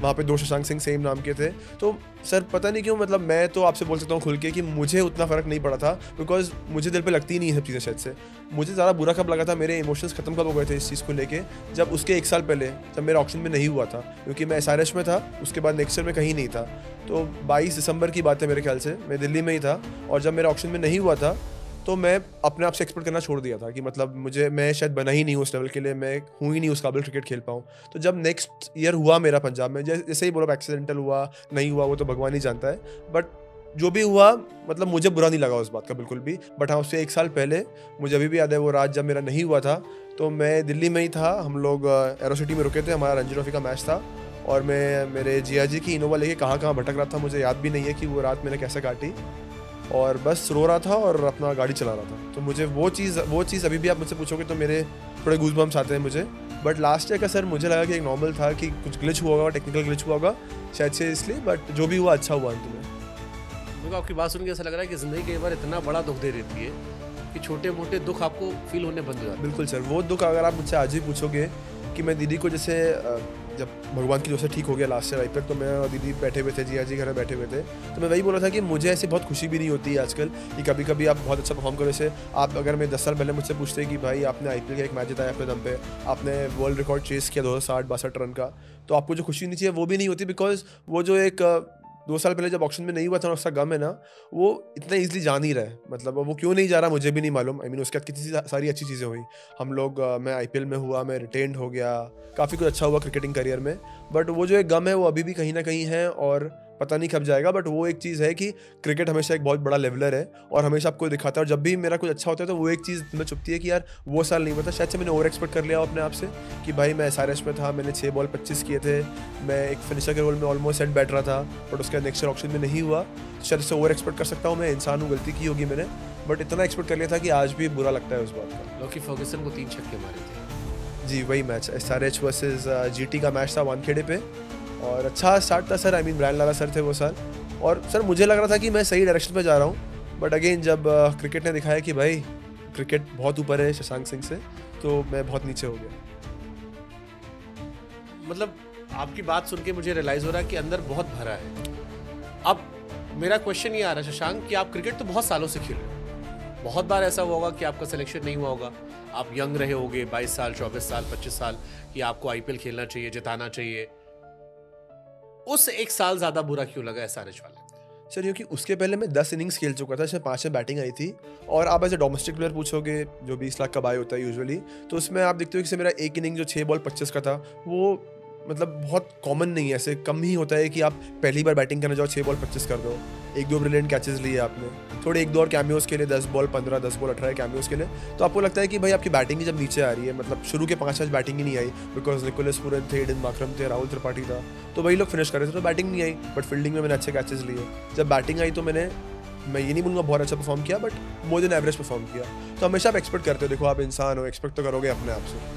वहाँ पे 2 शशांक सिंह सेम नाम के थे। तो सर पता नहीं क्यों, मतलब मैं तो आपसे बोल सकता हूँ खुल के कि मुझे उतना फ़र्क नहीं पड़ा था, बिकॉज़ मुझे दिल पे लगती ही नहीं है सब चीज़ें शायद से। मुझे ज़्यादा बुरा कब लगा था, मेरे इमोशंस खत्म कब हो गए थे इस चीज़ को लेके, जब उसके 1 साल पहले जब मेरा ऑक्शन में नहीं हुआ था, क्योंकि मैं एसआरएच में था, उसके बाद नेक्स्ट ईयर में कहीं नहीं था। तो 22 दिसंबर की बात है मेरे ख्याल से, मैं दिल्ली में ही था, और जब मेरा ऑक्शन में नहीं हुआ था तो मैं अपने आप से एक्सपेक्ट करना छोड़ दिया था कि मतलब मैं शायद बना ही नहीं हूँ उस लेवल के लिए, मैं हूँ ही नहीं उस काबिल क्रिकेट खेल पाऊँ। तो जब नेक्स्ट ईयर हुआ मेरा पंजाब में, जैसे ही बोला एक्सीडेंटल हुआ, नहीं हुआ, वो तो भगवान ही जानता है, बट जो भी हुआ मतलब मुझे बुरा नहीं लगा उस बात का बिल्कुल भी। बट हाँ, उससे 1 साल पहले मुझे अभी भी याद है वो रात जब मेरा नहीं हुआ था, तो मैं दिल्ली में ही था, हम लोग एरो सिटी में रुके थे, हमारा रणजी ट्रॉफी का मैच था, और मैं मेरे जिया जी की इनोवा लेके कहाँ कहाँ भटक रहा था, मुझे याद भी नहीं है कि वो रात मैंने कैसे काटी, और बस रो रहा था और अपना गाड़ी चला रहा था। तो मुझे वो चीज़ अभी भी आप मुझसे पूछोगे तो मेरे थोड़े गूज़बम्प्स आते हैं मुझे। बट लास्ट ईयर का सर मुझे लगा कि एक नॉर्मल था, कि कुछ ग्लिच हुआ होगा, टेक्निकल ग्लिच हुआ होगा शायद से, इसलिए, बट जो भी हुआ अच्छा हुआ अंत में। मेरे को आपकी बात सुन के ऐसा लग रहा है कि ज़िंदगी कई बार इतना बड़ा दुख दे देती है कि छोटे मोटे दुख आपको फील होने बंद हो जाते हैं। बिल्कुल सर, वो दुख अगर आप मुझसे आज भी पूछोगे कि मैं दीदी को जैसे जब भगवान की वजह से ठीक हो गया लास्ट ईयर आईपीएल, तो मैं और दीदी बैठे हुए थे, जिया जी घर में बैठे हुए थे, तो मैं वही बोला था कि मुझे ऐसी बहुत खुशी भी नहीं होती है आजकल कि कभी कभी आप बहुत अच्छा परफॉर्म करो। जैसे आप अगर मैं 10 साल पहले मुझसे पूछते कि भाई आपने आईपीएल का एक मैच जिताया अपने दम पे, आपने वर्ल्ड रिकॉर्ड चेस किया 260-62 रन का, तो आपको जो खुशी नहीं चाहिए वो भी नहीं होती, बिकॉज वो जो एक 2 साल पहले जब ऑक्शन में नहीं हुआ था उसका गम है ना, वो इतना ईजिली जा नहीं रहा है। मतलब वो क्यों नहीं जा रहा मुझे भी नहीं मालूम। आई मीन उसके बाद कितनी सारी अच्छी चीज़ें हुई, हम लोग मैं आईपीएल में हुआ, मैं रिटेन्ड हो गया, काफ़ी कुछ अच्छा हुआ क्रिकेटिंग करियर में, बट वो जो एक गम है वो अभी भी कहीं ना कहीं है, और पता नहीं कब जाएगा। बट वो एक चीज़ है कि क्रिकेट हमेशा एक बहुत बड़ा लेवलर है और हमेशा आपको दिखाता है, और जब भी मेरा कुछ अच्छा होता है तो वो एक चीज़ में चुपती है कि यार वो साल नहीं पता, शायद से मैंने ओवर एक्सपेक्ट कर लिया अपने आप से कि भाई मैं एसआरएच में था, मैंने 6 बॉल 25 किए थे, मैं एक फिनिशर के रोल में ऑलमोस्ट सेट बैठ रहा था, बट उसके बाद नेक्स्ट ईयर ऑक्शन में नहीं हुआ, शायद से ओवर एक्सपेक्ट कर सकता हूँ, मैं इंसान हूँ, गलती की होगी मैंने, बट इतना एक्सपेक्ट कर लिया था कि आज भी बुरा लगता है उस बात का। लॉकी फर्ग्यूसन को 3 छक्के मारे थे। जी वही मैच एसआरएच वर्सेस जीटी का मैच था वानखेड़े पे, और अच्छा स्टार्ट था sir. I mean Brian Lara sir थे वो साल, और सर मुझे लग रहा था कि मैं सही डायरेक्शन पे जा रहा हूँ, बट अगेन जब क्रिकेट ने दिखाया कि भाई क्रिकेट बहुत ऊपर है शशांक सिंह से, तो मैं बहुत नीचे हो गया। मतलब आपकी बात सुन के मुझे रियलाइज़ हो रहा है कि अंदर बहुत भरा है। अब मेरा क्वेश्चन ये आ रहा है शशांक कि आप क्रिकेट तो बहुत सालों से खेल रहे हो, बहुत बार ऐसा हुआ होगा कि आपका सिलेक्शन नहीं हुआ होगा, आप यंग रहे होगे 22 साल 24 साल 25 साल कि आपको आईपीएल खेलना चाहिए, जिताना चाहिए। उस 1 साल ज़्यादा बुरा क्यों लगा एसआरएच वाले? सर क्योंकि उसके पहले मैं 10 इनिंग्स खेल चुका था, इसमें 5 में बैटिंग आई थी, और आप ऐसे डोमेस्टिक प्लेयर पूछोगे जो 20 लाख का बाय होता है यूजुअली, तो उसमें आप देखते हो कि मेरा एक इनिंग जो 6 बॉल 25 का था, वो मतलब बहुत कॉमन नहीं है, ऐसे कम ही होता है कि आप पहली बार बैटिंग करने जाओ 6 बॉल 25 कर दो। 1-2 ब्रिलियंट कैचेस लिए आपने, थोड़े 1-2 और कैमियोज के लिए 10 बॉल 15, 10 बॉल 18 कैमियोज के लिए, तो आपको लगता है कि भाई आपकी बैटिंग ही जब नीचे आ रही है, मतलब शुरू के 5 मैच बैटिंग ही नहीं आई, बिकॉज निकोलस पूरन थे, एडन मार्करम थे, राहुल त्रिपाठी था, तो वही लोग फिनिश कर रहे थे, तो बैटिंग नहीं आई, बट फील्डिंग में मैंने अच्छे कैचेस लिए। जब बैटिंग आई तो मैं ये नहीं बोलूँगा बहुत अच्छा परफॉर्म किया, but more than average perform किया। तो हमेशा आप एक्सपेक्ट करते हो, देखो आप इंसान हो, एक्सपेक्ट तो करोगे अपने आप से।